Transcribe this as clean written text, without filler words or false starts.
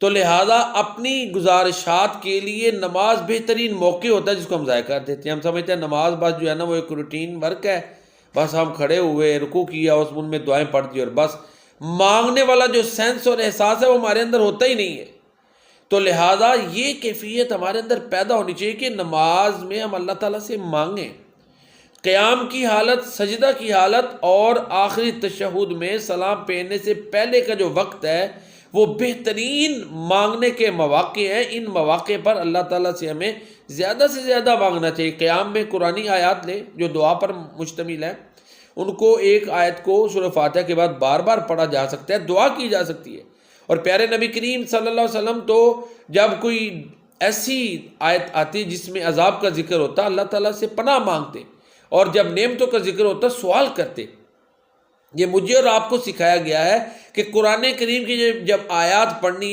تو لہٰذا اپنی گزارشات کے لیے نماز بہترین موقع ہوتا ہے جس کو ہم ضائع کر دیتے ہیں۔ ہم سمجھتے ہیں نماز بس جو ہے نا وہ ایک روٹین ورک ہے، بس ہم کھڑے ہوئے رکوع کیا اس میں دعائیں پڑھ دی اور بس، مانگنے والا جو سینس اور احساس ہے وہ ہمارے اندر ہوتا ہی نہیں ہے۔ تو لہٰذا یہ کیفیت ہمارے اندر پیدا ہونی چاہیے کہ نماز میں ہم اللہ تعالیٰ سے مانگیں، قیام کی حالت، سجدہ کی حالت اور آخری تشہد میں سلام پھیرنے سے پہلے کا جو وقت ہے وہ بہترین مانگنے کے مواقع ہیں۔ ان مواقع پر اللہ تعالیٰ سے ہمیں زیادہ سے زیادہ مانگنا چاہیے۔ قیام میں قرآنی آیات لیں جو دعا پر مشتمل ہیں، ان کو ایک آیت کو سورہ فاتحہ کے بعد بار بار پڑھا جا سکتا ہے، دعا کی جا سکتی ہے۔ اور پیارے نبی کریم صلی اللہ علیہ وسلم تو جب کوئی ایسی آیت آتی جس میں عذاب کا ذکر ہوتا اللہ تعالیٰ سے پناہ مانگتے، اور جب نعمتوں کا ذکر ہوتا سوال کرتے۔ یہ مجھے اور آپ کو سکھایا گیا ہے کہ قرآن کریم کی جب آیات پڑھنی